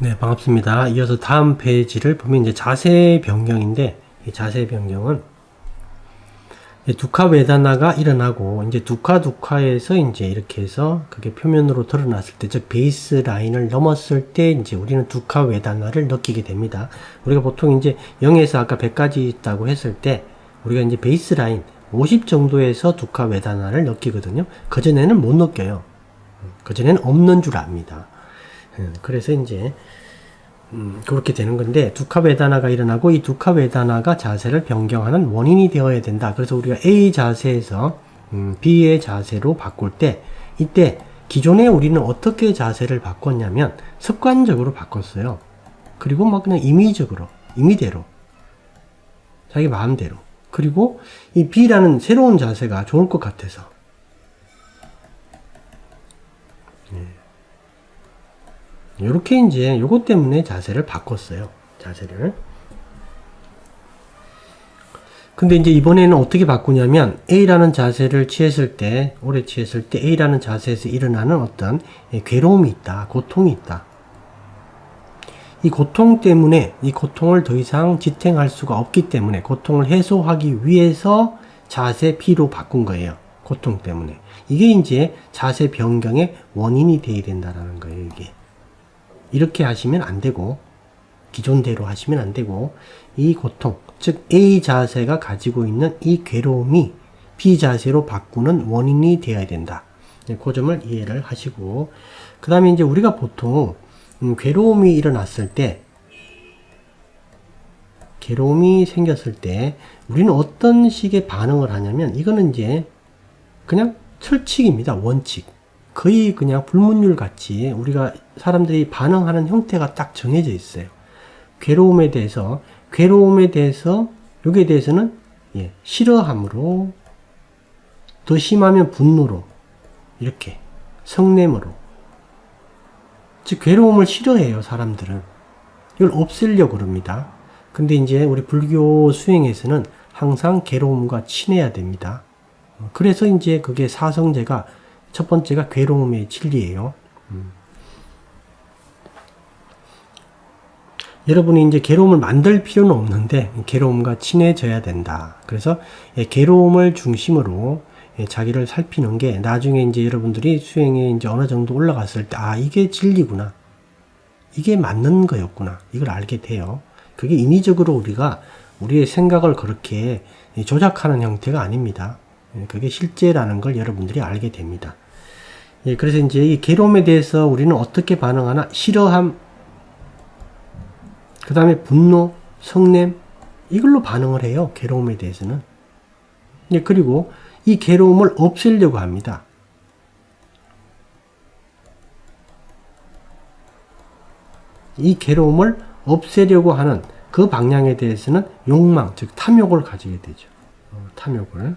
네, 반갑습니다. 이어서 다음 페이지를 보면 이제 자세 변경인데, 이 자세 변경은 두카 베다나가 일어나고, 이제 두카에서 이제 이렇게 해서 그게 표면으로 드러났을 때, 즉 베이스 라인을 넘었을 때 이제 우리는 두카 베다나를 느끼게 됩니다. 우리가 보통 이제 0에서 아까 100까지 있다고 했을 때, 우리가 이제 베이스 라인 50 정도에서 두카 베다나를 느끼거든요. 그전에는 못 느껴요. 그전에는 없는 줄 압니다. 그래서 이제 그렇게 되는 건데, 두카베다나가 일어나고 이 두카베다나가 자세를 변경하는 원인이 되어야 된다. 그래서 우리가 A 자세에서 B의 자세로 바꿀 때, 이때 기존에 우리는 어떻게 자세를 바꿨냐면 습관적으로 바꿨어요. 그리고 막 그냥 임의대로 자기 마음대로. 그리고 이 B라는 새로운 자세가 좋을 것 같아서 요렇게 이제 요것 때문에 자세를 바꿨어요. 자세를. 근데 이제 이번에는 어떻게 바꾸냐면 A라는 자세를 취했을 때, 오래 취했을 때 A라는 자세에서 일어나는 어떤 괴로움이 있다. 고통이 있다. 이 고통 때문에 이 고통을 더 이상 지탱할 수가 없기 때문에 고통을 해소하기 위해서 자세 B로 바꾼 거예요. 고통 때문에. 이게 이제 자세 변경의 원인이 돼야 된다라는 거예요. 이게. 이렇게 하시면 안 되고, 기존대로 하시면 안 되고, 이 고통, 즉 A 자세가 가지고 있는 이 괴로움이 B 자세로 바꾸는 원인이 되어야 된다. 그 점을 이해를 하시고, 그 다음에 이제 우리가 보통 괴로움이 일어났을 때, 괴로움이 생겼을 때 우리는 어떤 식의 반응을 하냐면, 이거는 이제 그냥 철칙입니다. 원칙. 거의 그냥 불문율 같이 우리가 사람들이 반응하는 형태가 딱 정해져 있어요. 괴로움에 대해서 여기에 대해서는 싫어함으로, 더 심하면 분노로, 이렇게 성냄으로. 즉 괴로움을 싫어해요, 사람들은. 이걸 없애려고 그럽니다. 근데 이제 우리 불교 수행에서는 항상 괴로움과 친해야 됩니다. 그래서 이제 그게 사성제가 첫 번째가 괴로움의 진리예요. 여러분이 이제 괴로움을 만들 필요는 없는데 괴로움과 친해져야 된다. 그래서 괴로움을 중심으로 자기를 살피는 게 나중에 이제 여러분들이 수행에 이제 어느 정도 올라갔을 때, 아, 이게 진리구나. 이게 맞는 거였구나. 이걸 알게 돼요. 그게 인위적으로 우리가 우리의 생각을 그렇게 조작하는 형태가 아닙니다. 그게 실제라는 걸 여러분들이 알게 됩니다. 그래서 이제 이 괴로움에 대해서 우리는 어떻게 반응하나? 싫어함, 그 다음에 분노, 성냄, 이걸로 반응을 해요. 괴로움에 대해서는. 그리고 이 괴로움을 없애려고 합니다. 이 괴로움을 없애려고 하는 그 방향에 대해서는 욕망, 즉 탐욕을 가지게 되죠. 탐욕을.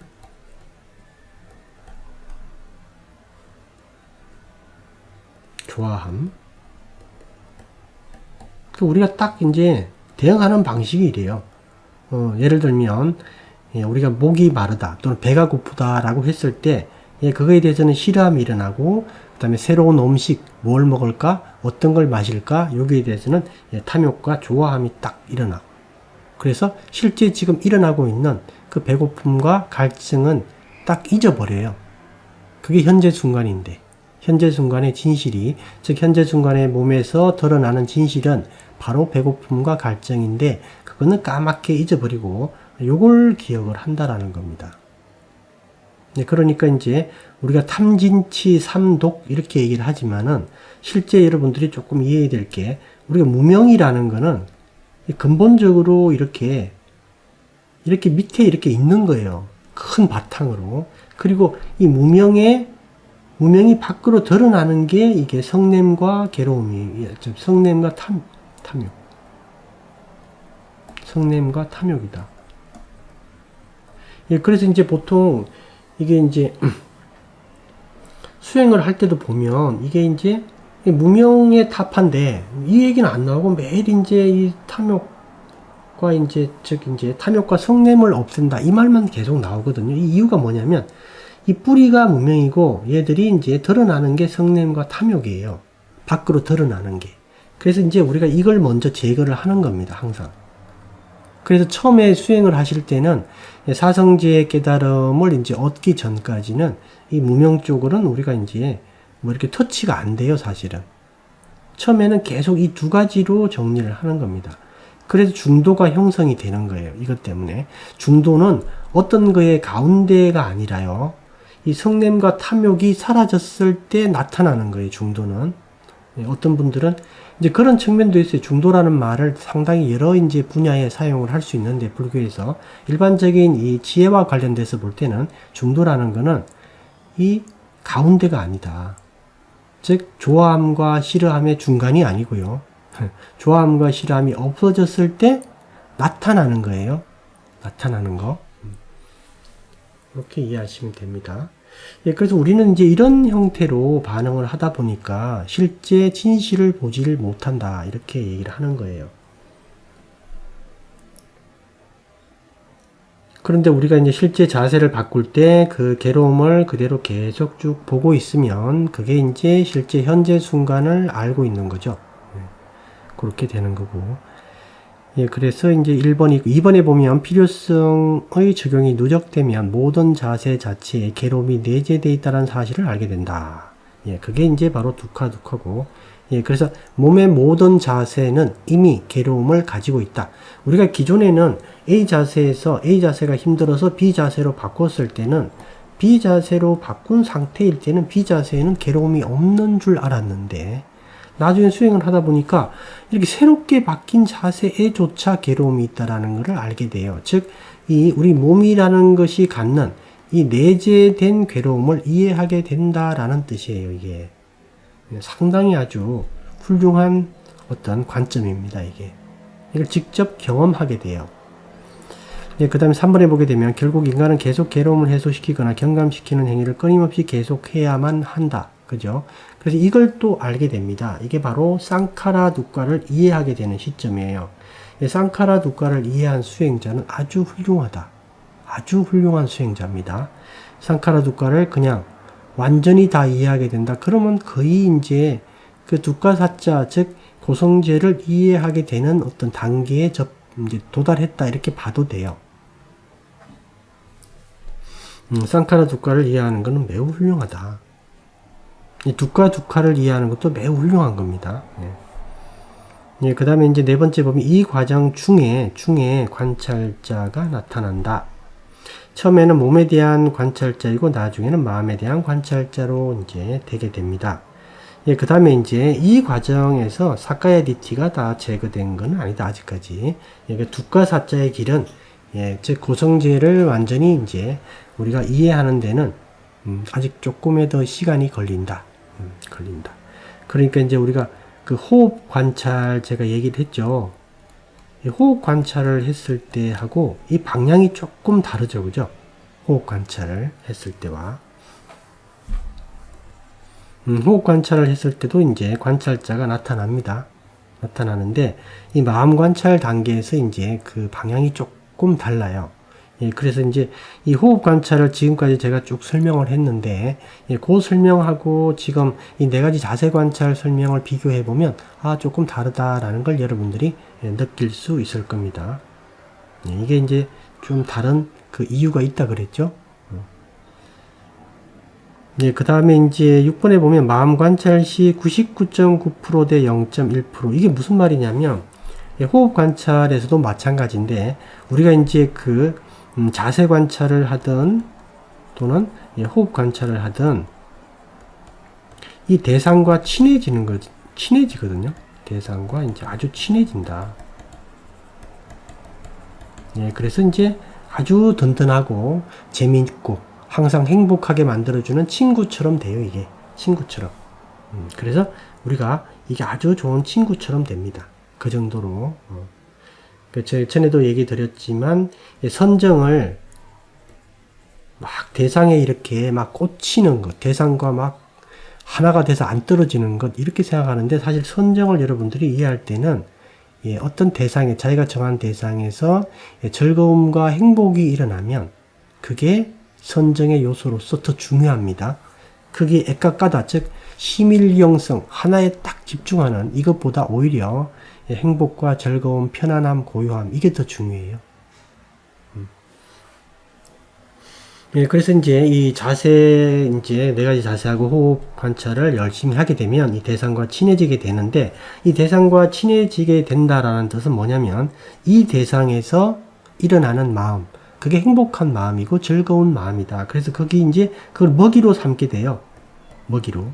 좋아함. 우리가 딱 이제 대응하는 방식이 이래요. 예를 들면, 우리가 목이 마르다 또는 배가 고프다라고 했을 때, 그거에 대해서는 싫어함이 일어나고, 그 다음에 새로운 음식, 뭘 먹을까, 어떤 걸 마실까, 여기에 대해서는 탐욕과 좋아함이 딱 일어나고. 그래서 실제 지금 일어나고 있는 그 배고픔과 갈증은 딱 잊어버려요. 그게 현재 순간인데. 현재 순간의 진실이, 즉 현재 순간의 몸에서 드러나는 진실은 바로 배고픔과 갈증인데, 그거는 까맣게 잊어버리고 요걸 기억을 한다라는 겁니다. 그러니까 이제 우리가 탐진치 삼독 이렇게 얘기를 하지만은 실제 여러분들이 조금 이해해야 될 게, 우리가 무명이라는 거는 근본적으로 이렇게 밑에 이렇게 있는 거예요. 큰 바탕으로. 그리고 이 무명이 밖으로 드러나는 게 이게 성냄과 괴로움이, 성냄과 탐욕. 성냄과 탐욕이다. 그래서 이제 보통 이게 이제 수행을 할 때도 보면 이게 이제 무명의 타파인데 이 얘기는 안 나오고 매일 이제 이 탐욕과 이제 탐욕과 성냄을 없앤다 이 말만 계속 나오거든요. 이 이유가 뭐냐면 이 뿌리가 무명이고 얘들이 이제 드러나는 게 성냄과 탐욕이에요. 밖으로 드러나는 게. 그래서 이제 우리가 이걸 먼저 제거를 하는 겁니다. 항상. 그래서 처음에 수행을 하실 때는 사성제의 깨달음을 이제 얻기 전까지는 이 무명 쪽으로는 우리가 이제 뭐 이렇게 터치가 안 돼요, 사실은. 처음에는 계속 이 두 가지로 정리를 하는 겁니다. 그래서 중도가 형성이 되는 거예요. 이것 때문에. 중도는 어떤 거의 가운데가 아니라요. 이 성냄과 탐욕이 사라졌을 때 나타나는 거예요, 중도는. 어떤 분들은 이제 그런 측면도 있어요. 중도라는 말을 상당히 여러 이제 분야에 사용을 할 수 있는데, 불교에서 일반적인 이 지혜와 관련돼서 볼 때는 중도라는 거는 이 가운데가 아니다. 즉, 좋아함과 싫어함의 중간이 아니고요. 좋아함과 싫어함이 없어졌을 때 나타나는 거예요. 나타나는 거. 이렇게 이해하시면 됩니다. 예, 그래서 우리는 이제 이런 형태로 반응을 하다 보니까 실제 진실을 보지를 못한다. 이렇게 얘기를 하는 거예요. 그런데 우리가 이제 실제 자세를 바꿀 때 그 괴로움을 그대로 계속 쭉 보고 있으면 그게 이제 실제 현재 순간을 알고 있는 거죠. 그렇게 되는 거고. 예, 그래서 이제 1번이, 2번에 보면 필요성의 적용이 누적되면 모든 자세 자체에 괴로움이 내재되어 있다는 사실을 알게 된다. 예, 그게 이제 바로 두카고. 예, 그래서 몸의 모든 자세는 이미 괴로움을 가지고 있다. 우리가 기존에는 A 자세에서 A 자세가 힘들어서 B 자세로 바꿨을 때는 B 자세로 바꾼 상태일 때는 B 자세에는 괴로움이 없는 줄 알았는데 나중에 수행을 하다 보니까 이렇게 새롭게 바뀐 자세에조차 괴로움이 있다라는 것을 알게 돼요. 즉, 이 우리 몸이라는 것이 갖는 이 내재된 괴로움을 이해하게 된다라는 뜻이에요, 이게. 상당히 아주 훌륭한 어떤 관점입니다, 이게. 이걸 직접 경험하게 돼요. 그 다음에 3번에 보게 되면 결국 인간은 계속 괴로움을 해소시키거나 경감시키는 행위를 끊임없이 계속해야만 한다. 그죠? 그래서 이걸 또 알게 됩니다. 이게 바로 쌍카라 두과를 이해하게 되는 시점이에요. 쌍카라 두과를 이해한 수행자는 아주 훌륭하다. 아주 훌륭한 수행자입니다. 쌍카라 두과를 그냥 완전히 다 이해하게 된다. 그러면 거의 이제 그 두과사자, 즉 고성제를 이해하게 되는 어떤 단계에 이제 도달했다. 이렇게 봐도 돼요. 쌍카라 두과를 이해하는 것은 매우 훌륭하다. 이 두카를 이해하는 것도 매우 훌륭한 겁니다. 예, 그 다음에 이제 네 번째 보면 이 과정 중에 관찰자가 나타난다. 처음에는 몸에 대한 관찰자이고 나중에는 마음에 대한 관찰자로 이제 되게 됩니다. 예, 그 다음에 이제 이 과정에서 사카야 디티가 다 제거된 건 아니다, 아직까지. 예, 그 두카사자의 길은, 예, 즉, 고성제를 완전히 이제 우리가 이해하는 데는, 아직 조금의 더 시간이 걸린다. 그러니까 이제 우리가 그 호흡 관찰 제가 얘기를 했죠. 이 호흡 관찰을 했을 때 하고 이 방향이 조금 다르죠, 그죠? 호흡 관찰을 했을 때와. 호흡 관찰을 했을 때도 이제 관찰자가 나타납니다. 나타나는데 이 마음 관찰 단계에서 이제 그 방향이 조금 달라요. 예, 그래서 이제 이 호흡 관찰을 지금까지 제가 쭉 설명을 했는데, 예, 그 설명하고 지금 이 네 가지 자세 관찰 설명을 비교해 보면, 조금 다르다라는 걸 여러분들이 느낄 수 있을 겁니다. 예, 이게 이제 좀 다른 그 이유가 있다 그랬죠? 예, 그 다음에 이제 6번에 보면 마음 관찰 시 99.9% 대 0.1%. 이게 무슨 말이냐면, 예, 호흡 관찰에서도 마찬가지인데, 우리가 이제 그 자세 관찰을 하든 또는 호흡 관찰을 하든 이 대상과 친해지거든요. 대상과 이제 아주 친해진다. 예, 그래서 이제 아주 든든하고 재미있고 항상 행복하게 만들어주는 친구처럼 돼요, 이게. 친구처럼. 그래서 우리가 이게 아주 좋은 친구처럼 됩니다. 그 정도로. 제가 전에도 얘기 드렸지만, 선정을 막 대상에 이렇게 막 꽂히는 것, 대상과 막 하나가 돼서 안 떨어지는 것, 이렇게 생각하는데 사실 선정을 여러분들이 이해할 때는 어떤 대상에, 자기가 정한 대상에서 즐거움과 행복이 일어나면 그게 선정의 요소로서 더 중요합니다. 그게 애까까다, 즉 심일영성, 하나에 딱 집중하는 이것보다 오히려 행복과 즐거움, 편안함, 고요함, 이게 더 중요해요. 예, 그래서 이제 이 자세, 이제 네 가지 자세하고 호흡 관찰을 열심히 하게 되면 이 대상과 친해지게 되는데, 이 대상과 친해지게 된다라는 뜻은 뭐냐면, 이 대상에서 일어나는 마음, 그게 행복한 마음이고 즐거운 마음이다. 그래서 거기 이제 그걸 먹이로 삼게 돼요. 먹이로.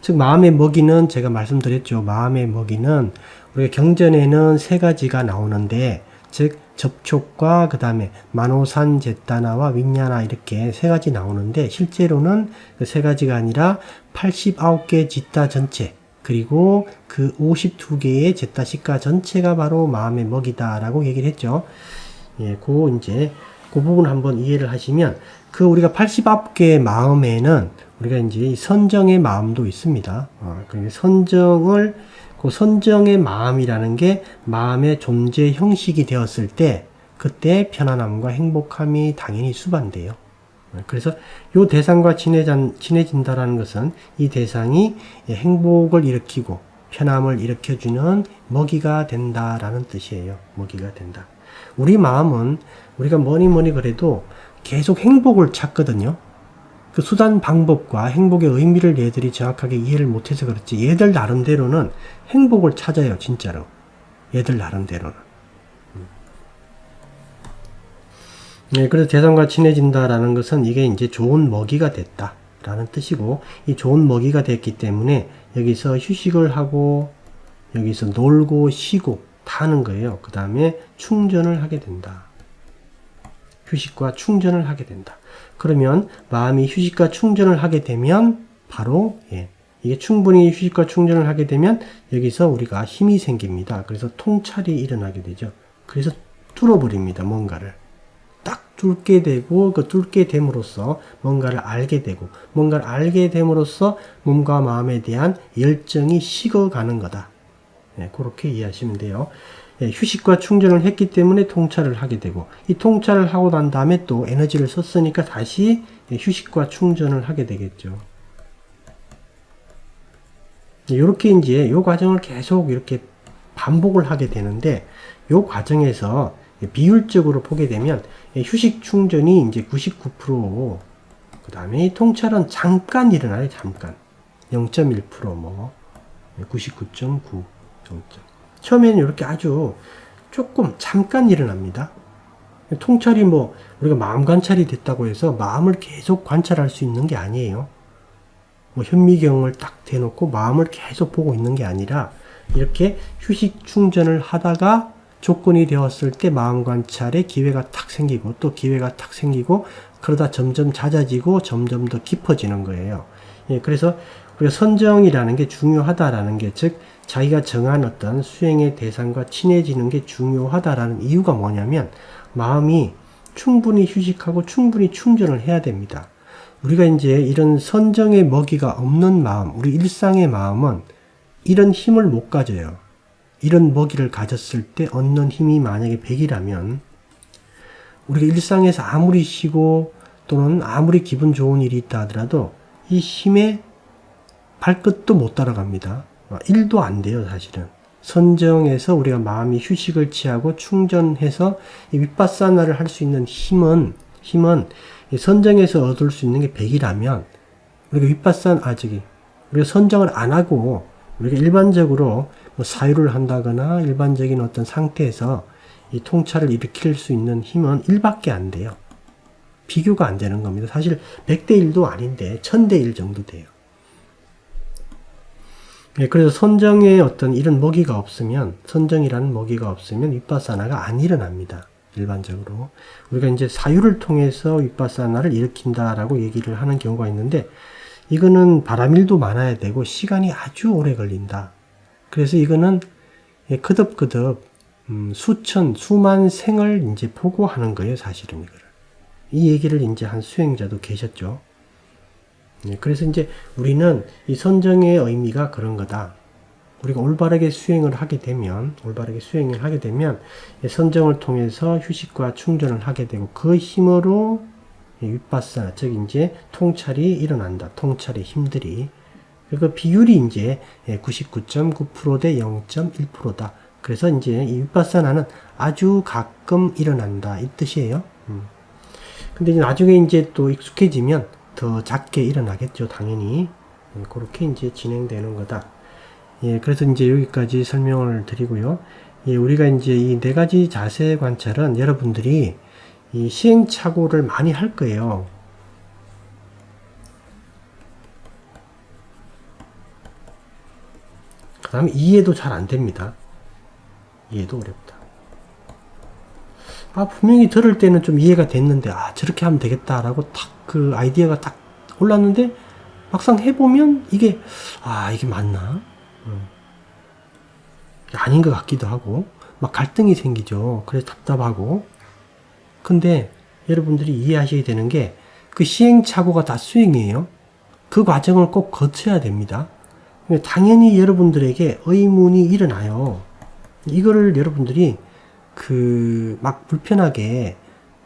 즉, 마음의 먹이는 제가 말씀드렸죠. 마음의 먹이는 우리가 경전에는 세 가지가 나오는데, 즉, 접촉과 그 다음에 만호산, 제타나와 윈냐나 이렇게 세 가지 나오는데, 실제로는 그 세 가지가 아니라 89개 지타 전체, 그리고 그 52개의 제타 시가 전체가 바로 마음의 먹이다라고 얘기를 했죠. 예, 그 부분 한번 이해를 하시면, 그 우리가 89개의 마음에는 우리가 이제 선정의 마음도 있습니다. 그 선정의 마음이라는 게 마음의 존재 형식이 되었을 때, 그때 편안함과 행복함이 당연히 수반돼요. 그래서 이 대상과 친해진다라는 것은 이 대상이 행복을 일으키고 편함을 일으켜주는 먹이가 된다라는 뜻이에요. 먹이가 된다. 우리 마음은 우리가 뭐니 그래도 계속 행복을 찾거든요. 그 수단 방법과 행복의 의미를 얘들이 정확하게 이해를 못해서 그렇지, 얘들 나름대로는 행복을 찾아요. 진짜로. 얘들 나름대로는. 네, 그래서 대상과 친해진다라는 것은 이게 이제 좋은 먹이가 됐다라는 뜻이고, 이 좋은 먹이가 됐기 때문에 여기서 휴식을 하고 여기서 놀고 쉬고 다 하는 거예요. 그 다음에 충전을 하게 된다. 휴식과 충전을 하게 된다. 그러면 마음이 휴식과 충전을 하게 되면 바로 이게 충분히 휴식과 충전을 하게 되면 여기서 우리가 힘이 생깁니다. 그래서 통찰이 일어나게 되죠. 그래서 뚫어버립니다. 뭔가를 딱 뚫게 되고, 그 뚫게 됨으로써 뭔가를 알게 되고, 뭔가를 알게 됨으로써 몸과 마음에 대한 열정이 식어가는 거다. 그렇게 이해하시면 돼요. 휴식과 충전을 했기 때문에 통찰을 하게 되고, 이 통찰을 하고 난 다음에 또 에너지를 썼으니까 다시 휴식과 충전을 하게 되겠죠. 이렇게 이제 이 과정을 계속 이렇게 반복을 하게 되는데, 이 과정에서 비율적으로 보게 되면 휴식 충전이 이제 99%, 그 다음에 통찰은 잠깐 일어나요. 잠깐 0.1%, 뭐 99.9 정도. 처음에는 이렇게 아주 조금 잠깐 일어납니다. 통찰이 뭐 우리가 마음 관찰이 됐다고 해서 마음을 계속 관찰할 수 있는 게 아니에요. 뭐 현미경을 딱 대놓고 마음을 계속 보고 있는 게 아니라, 이렇게 휴식 충전을 하다가 조건이 되었을 때 마음 관찰에 기회가 탁 생기고 또 기회가 탁 생기고, 그러다 점점 잦아지고 점점 더 깊어지는 거예요. 그래서 우리가 선정이라는 게 중요하다라는 게, 즉 자기가 정한 어떤 수행의 대상과 친해지는 게 중요하다라는 이유가 뭐냐면, 마음이 충분히 휴식하고 충분히 충전을 해야 됩니다. 우리가 이제 이런 선정의 먹이가 없는 마음, 우리 일상의 마음은 이런 힘을 못 가져요. 이런 먹이를 가졌을 때 얻는 힘이 만약에 100이라면, 우리가 일상에서 아무리 쉬고 또는 아무리 기분 좋은 일이 있다 하더라도 이 힘에 발끝도 못 따라갑니다. 1도 안 돼요, 사실은. 선정에서 우리가 마음이 휴식을 취하고 충전해서 이 윗바사나를 할 수 있는 힘은 이 선정에서 얻을 수 있는 게 100이라면, 우리가 우리가 선정을 안 하고 우리가 일반적으로 뭐 사유를 한다거나 일반적인 어떤 상태에서 이 통찰을 일으킬 수 있는 힘은 1밖에 안 돼요. 비교가 안 되는 겁니다. 사실 100대 1도 아닌데 1000대 1 정도 돼요. 그래서 선정에 어떤 이런 먹이가 없으면, 선정이라는 먹이가 없으면 윗바사나가 안 일어납니다. 일반적으로. 우리가 이제 사유를 통해서 윗바사나를 일으킨다라고 얘기를 하는 경우가 있는데, 이거는 바람일도 많아야 되고 시간이 아주 오래 걸린다. 그래서 이거는 거듭 수만 생을 이제 보고하는 거예요, 사실은 이거를. 이 얘기를 이제 한 수행자도 계셨죠. 그래서 이제 우리는 이 선정의 의미가 그런 거다. 우리가 올바르게 수행을 하게 되면 선정을 통해서 휴식과 충전을 하게 되고, 그 힘으로 윗바사나, 즉 이제 통찰이 일어난다. 통찰의 힘들이 그 비율이 이제 99.9% 대 0.1%다. 그래서 이제 이 윗바사나는 아주 가끔 일어난다 이 뜻이에요. 근데 이제 나중에 이제 또 익숙해지면 더 작게 일어나겠죠, 당연히. 그렇게 이제 진행되는 거다. 예, 그래서 이제 여기까지 설명을 드리고요. 예, 우리가 이제 이 네 가지 자세 관찰은 여러분들이 이 시행착오를 많이 할 거예요. 그 다음에 이해도 잘 안 됩니다. 이해도 어렵다. 분명히 들을 때는 좀 이해가 됐는데, 저렇게 하면 되겠다라고 탁 그 아이디어가 딱 올랐는데, 막상 해보면 이게 맞나? 아닌 것 같기도 하고, 막 갈등이 생기죠. 그래서 답답하고. 근데 여러분들이 이해하셔야 되는 게, 그 시행착오가 다 수행이에요. 그 과정을 꼭 거쳐야 됩니다. 당연히 여러분들에게 의문이 일어나요. 이거를 여러분들이 막 불편하게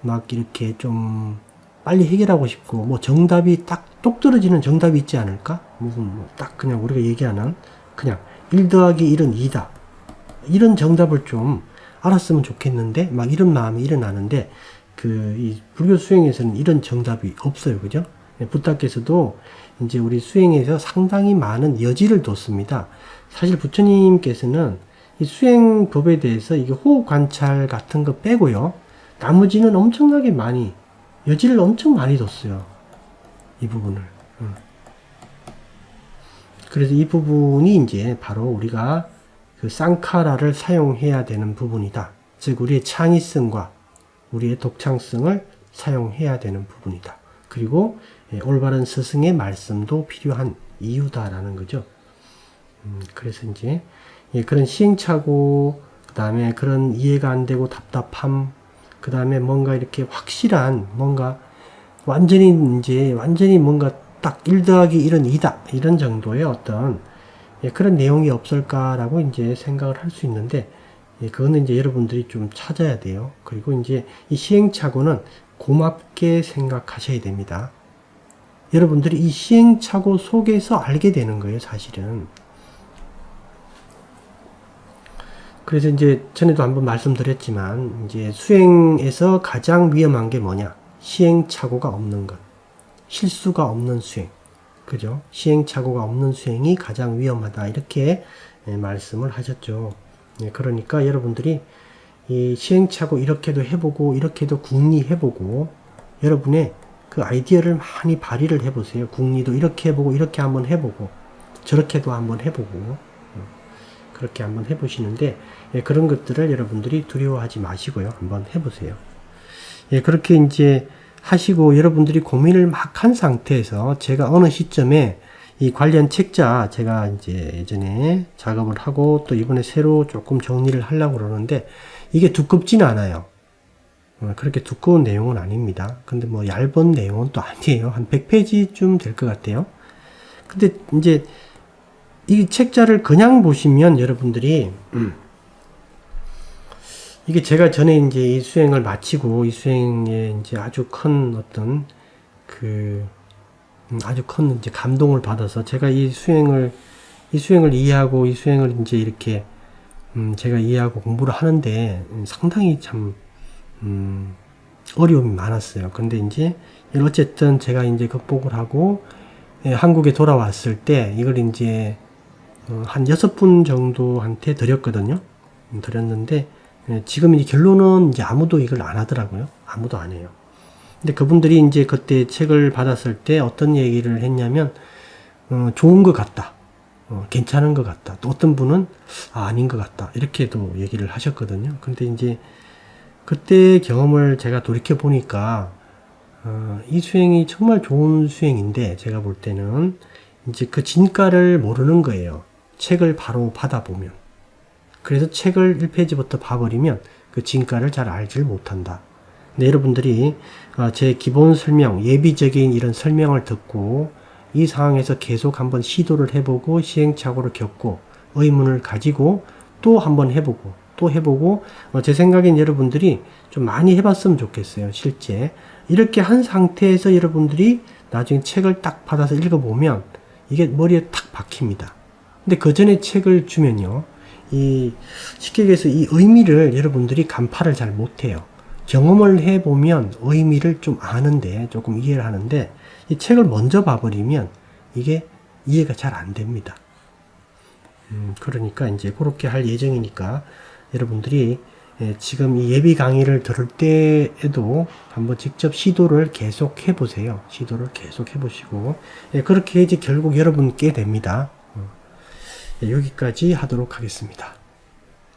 막 이렇게 좀 빨리 해결하고 싶고, 뭐 정답이 딱 똑 떨어지는 정답이 있지 않을까? 무슨 딱 그냥 우리가 얘기하는 그냥 1 더하기 1은 2다. 이런 정답을 좀 알았으면 좋겠는데 막 이런 마음이 일어나는데 이 불교 수행에서는 이런 정답이 없어요. 그죠? 부타께서도 이제 우리 수행에서 상당히 많은 여지를 뒀습니다. 사실 부처님께서는 이 수행법에 대해서 이게 호흡 관찰 같은 거 빼고요. 나머지는 엄청나게 많이, 여지를 엄청 많이 뒀어요. 이 부분을. 그래서 이 부분이 이제 바로 우리가 그 쌍카라를 사용해야 되는 부분이다. 즉, 우리의 창의성과 우리의 독창성을 사용해야 되는 부분이다. 그리고 올바른 스승의 말씀도 필요한 이유다라는 거죠. 그래서 이제 그런 시행착오, 그 다음에 그런 이해가 안 되고 답답함, 그 다음에 뭔가 이렇게 확실한 뭔가 완전히 뭔가 딱 1 더하기 1은 2다 이런 정도의 어떤 그런 내용이 없을까라고 이제 생각을 할 수 있는데, 그거는 이제 여러분들이 좀 찾아야 돼요. 그리고 이제 이 시행착오는 고맙게 생각하셔야 됩니다. 여러분들이 이 시행착오 속에서 알게 되는 거예요, 사실은. 그래서 이제 전에도 한번 말씀드렸지만, 이제 수행에서 가장 위험한 게 뭐냐? 시행착오가 없는 것. 실수가 없는 수행. 그죠? 시행착오가 없는 수행이 가장 위험하다. 이렇게 말씀을 하셨죠. 그러니까 여러분들이 이 시행착오 이렇게도 해보고, 이렇게도 궁리해보고, 여러분의 그 아이디어를 많이 발휘를 해보세요. 궁리도 이렇게 해보고, 이렇게 한번 해보고, 저렇게도 한번 해보고, 그렇게 한번 해보시는데, 그런 것들을 여러분들이 두려워하지 마시고요. 한번 해보세요. 그렇게 이제 하시고 여러분들이 고민을 막 한 상태에서 제가 어느 시점에 이 관련 책자 제가 이제 예전에 작업을 하고 또 이번에 새로 조금 정리를 하려고 그러는데 이게 두껍지는 않아요. 그렇게 두꺼운 내용은 아닙니다. 근데 뭐 얇은 내용은 또 아니에요. 한 100페이지쯤 될 것 같아요. 근데 이제 이 책자를 그냥 보시면 여러분들이 이게 제가 전에 이제 이 수행을 마치고 이 수행에 이제 아주 큰 어떤 아주 큰 이제 감동을 받아서 제가 이 수행을 이해하고 이 수행을 이제 이렇게 제가 이해하고 공부를 하는데 상당히 참 어려움이 많았어요. 근데 이제 어쨌든 제가 이제 극복을 하고 한국에 돌아왔을 때 이걸 이제 한 6분 정도한테 드렸거든요. 드렸는데 지금 이제 결론은 이제 아무도 이걸 안 하더라고요. 아무도 안 해요. 근데 그분들이 이제 그때 책을 받았을 때 어떤 얘기를 했냐면, 좋은 것 같다. 괜찮은 것 같다. 또 어떤 분은, 아닌 것 같다. 이렇게도 얘기를 하셨거든요. 근데 이제 그때 경험을 제가 돌이켜 보니까, 이 수행이 정말 좋은 수행인데, 제가 볼 때는 이제 그 진가를 모르는 거예요. 책을 바로 받아보면. 그래서 책을 1페이지부터 봐버리면 그 진가를 잘 알지를 못한다. 근데 여러분들이 제 기본 설명, 예비적인 이런 설명을 듣고 이 상황에서 계속 한번 시도를 해보고 시행착오를 겪고 의문을 가지고 또 한번 해보고 또 해보고 제 생각엔 여러분들이 좀 많이 해봤으면 좋겠어요. 실제 이렇게 한 상태에서 여러분들이 나중에 책을 딱 받아서 읽어보면 이게 머리에 탁 박힙니다. 근데 그 전에 책을 주면요, 쉽게 얘기해서 이 의미를 여러분들이 간파를 잘 못해요. 경험을 해보면 의미를 좀 아는데, 조금 이해를 하는데, 이 책을 먼저 봐버리면 이게 이해가 잘 안 됩니다. 그러니까 이제 그렇게 할 예정이니까 여러분들이 지금 이 예비 강의를 들을 때에도 한번 직접 시도를 계속 해보세요. 시도를 계속 해보시고, 그렇게 이제 결국 여러분 깨 됩니다. 여기까지 하도록 하겠습니다.